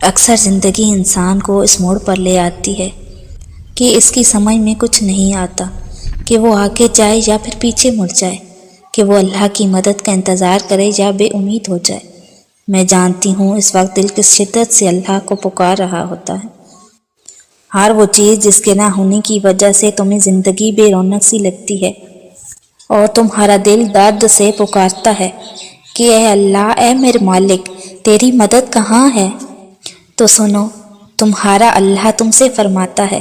اکثر زندگی انسان کو اس موڑ پر لے آتی ہے کہ اس کی سمجھ میں کچھ نہیں آتا کہ وہ آگے جائے یا پھر پیچھے مڑ جائے، کہ وہ اللہ کی مدد کا انتظار کرے یا بے امید ہو جائے۔ میں جانتی ہوں اس وقت دل کس شدت سے اللہ کو پکار رہا ہوتا ہے۔ ہر وہ چیز جس کے نہ ہونے کی وجہ سے تمہیں زندگی بے رونق سی لگتی ہے اور تمہارا دل درد سے پکارتا ہے کہ اے اللہ، اے میرے مالک، تیری مدد کہاں ہے؟ تو سنو، تمہارا اللہ تم سے فرماتا ہے،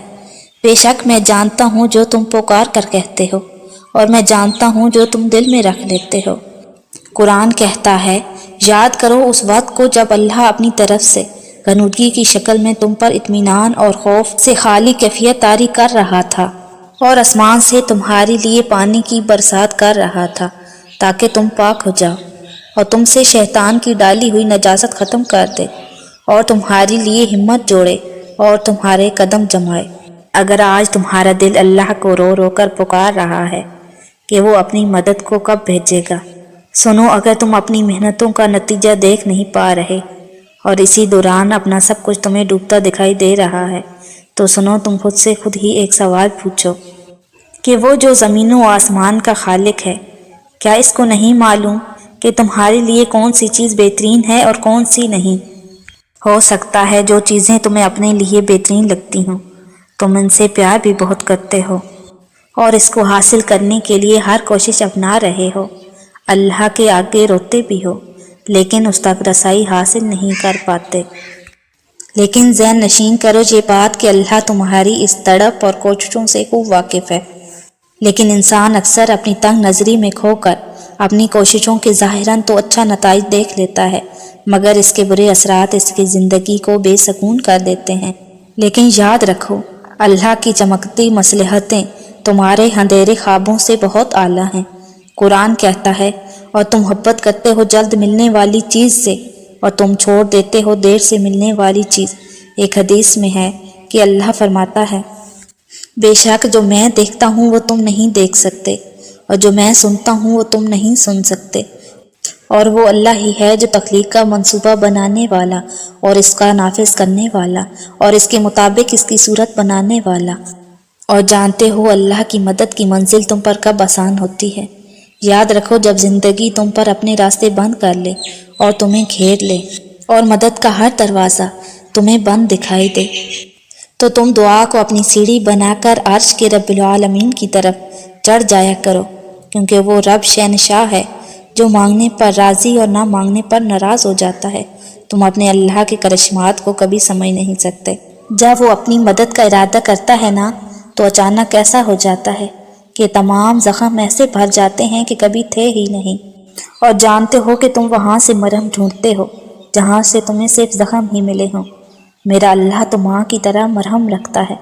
بے شک میں جانتا ہوں جو تم پکار کر کہتے ہو، اور میں جانتا ہوں جو تم دل میں رکھ لیتے ہو۔ قرآن کہتا ہے، یاد کرو اس وقت کو جب اللہ اپنی طرف سے غنودگی کی شکل میں تم پر اطمینان اور خوف سے خالی کیفیت طاری کر رہا تھا، اور آسمان سے تمہارے لیے پانی کی برسات کر رہا تھا تاکہ تم پاک ہو جاؤ، اور تم سے شیطان کی ڈالی ہوئی نجاست ختم کر دے، اور تمہارے لیے ہمت جوڑے اور تمہارے قدم جمائے۔ اگر آج تمہارا دل اللہ کو رو رو کر پکار رہا ہے کہ وہ اپنی مدد کو کب بھیجے گا، سنو، اگر تم اپنی محنتوں کا نتیجہ دیکھ نہیں پا رہے اور اسی دوران اپنا سب کچھ تمہیں ڈوبتا دکھائی دے رہا ہے، تو سنو، تم خود سے خود ہی ایک سوال پوچھو کہ وہ جو زمین و آسمان کا خالق ہے، کیا اس کو نہیں معلوم کہ تمہارے لیے کون سی چیز بہترین ہے اور کون سی نہیں؟ ہو سکتا ہے جو چیزیں تمہیں اپنے لیے بہترین لگتی ہوں، تم ان سے پیار بھی بہت کرتے ہو اور اس کو حاصل کرنے کے لیے ہر کوشش اپنا رہے ہو، اللہ کے آگے روتے بھی ہو، لیکن اس تک رسائی حاصل نہیں کر پاتے۔ لیکن ذہن نشین کرو یہ بات کہ اللہ تمہاری اس تڑپ اور کوششوں سے خوب واقف ہے، لیکن انسان اکثر اپنی تنگ نظری میں کھو کر اپنی کوششوں کے ظاہراً تو اچھا نتائج دیکھ لیتا ہے، مگر اس کے برے اثرات اس کی زندگی کو بے سکون کر دیتے ہیں۔ لیکن یاد رکھو، اللہ کی چمکتی مصلحتیں تمہارے اندھیرے خوابوں سے بہت اعلیٰ ہیں۔ قرآن کہتا ہے، اور تم محبت کرتے ہو جلد ملنے والی چیز سے، اور تم چھوڑ دیتے ہو دیر سے ملنے والی چیز۔ ایک حدیث میں ہے کہ اللہ فرماتا ہے، بے شک جو میں دیکھتا ہوں وہ تم نہیں دیکھ سکتے، اور جو میں سنتا ہوں وہ تم نہیں سن سکتے، اور وہ اللہ ہی ہے جو تخلیق کا منصوبہ بنانے والا اور اس کا نافذ کرنے والا اور اس کے مطابق اس کی صورت بنانے والا۔ اور جانتے ہو اللہ کی مدد کی منزل تم پر کب آسان ہوتی ہے؟ یاد رکھو، جب زندگی تم پر اپنے راستے بند کر لے اور تمہیں گھیر لے اور مدد کا ہر دروازہ تمہیں بند دکھائی دے، تو تم دعا کو اپنی سیڑھی بنا کر عرش کے رب العالمین کی طرف چڑھ جایا کرو، کیونکہ وہ رب شہنشاہ ہے جو مانگنے پر راضی اور نہ مانگنے پر ناراض ہو جاتا ہے۔ تم اپنے اللہ کے کرشمات کو کبھی سمجھ نہیں سکتے۔ جب وہ اپنی مدد کا ارادہ کرتا ہے نا، تو اچانک ایسا ہو جاتا ہے کہ تمام زخم ایسے بھر جاتے ہیں کہ کبھی تھے ہی نہیں، اور جانتے ہو کہ تم وہاں سے مرہم ڈھونڈتے ہو جہاں سے تمہیں صرف زخم ہی ملے ہوں۔ میرا اللہ تو ماں کی طرح مرہم رکھتا ہے،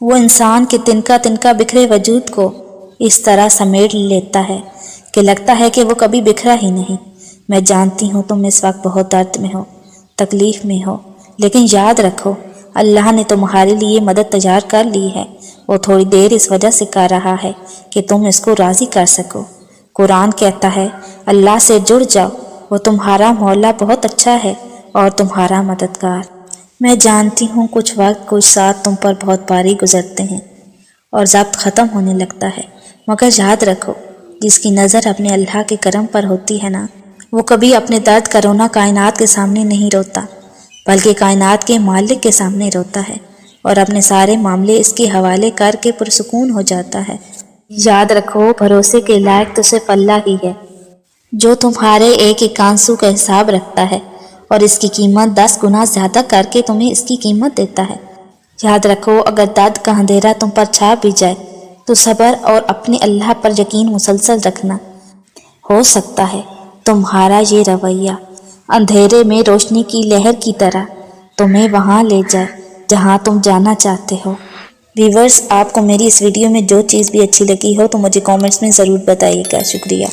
وہ انسان کے تنکا تنکا بکھرے وجود کو اس طرح سمیٹ لیتا ہے کہ لگتا ہے کہ وہ کبھی بکھرا ہی نہیں۔ میں جانتی ہوں تم اس وقت بہت درد میں ہو، تکلیف میں ہو، لیکن یاد رکھو، اللہ نے تمہارے لیے مدد تیار کر لی ہے۔ وہ تھوڑی دیر اس وجہ سے کر رہا ہے کہ تم اس کو راضی کر سکو۔ قرآن کہتا ہے، اللہ سے جڑ جاؤ، وہ تمہارا مولا بہت اچھا ہے اور تمہارا مددگار۔ میں جانتی ہوں کچھ وقت کچھ ساتھ تم پر بہت بھاری گزرتے ہیں اور ضبط ختم ہونے لگتا ہے، مگر یاد رکھو، جس کی نظر اپنے اللہ کے کرم پر ہوتی ہے نا، وہ کبھی اپنے درد کا رونا کائنات کے سامنے نہیں روتا، بلکہ کائنات کے مالک کے سامنے روتا ہے اور اپنے سارے معاملے اس کے حوالے کر کے پرسکون ہو جاتا ہے۔ یاد رکھو، بھروسے کے لائق تو صرف اللہ ہی ہے، جو تمہارے ایک ایک آنسو کا حساب رکھتا ہے اور اس کی قیمت 10 گنا زیادہ کر کے تمہیں اس کی قیمت دیتا ہے۔ یاد رکھو، اگر درد کا اندھیرا تم پر چھا بھی جائے تو صبر اور اپنے اللہ پر یقین مسلسل رکھنا۔ ہو سکتا ہے تمہارا یہ رویہ اندھیرے میں روشنی کی لہر کی طرح تمہیں وہاں لے جائے جہاں تم جانا چاہتے ہو۔ ویورز، آپ کو میری اس ویڈیو میں جو چیز بھی اچھی لگی ہو تو مجھے کامنٹس میں ضرور بتائیے گا۔ شکریہ۔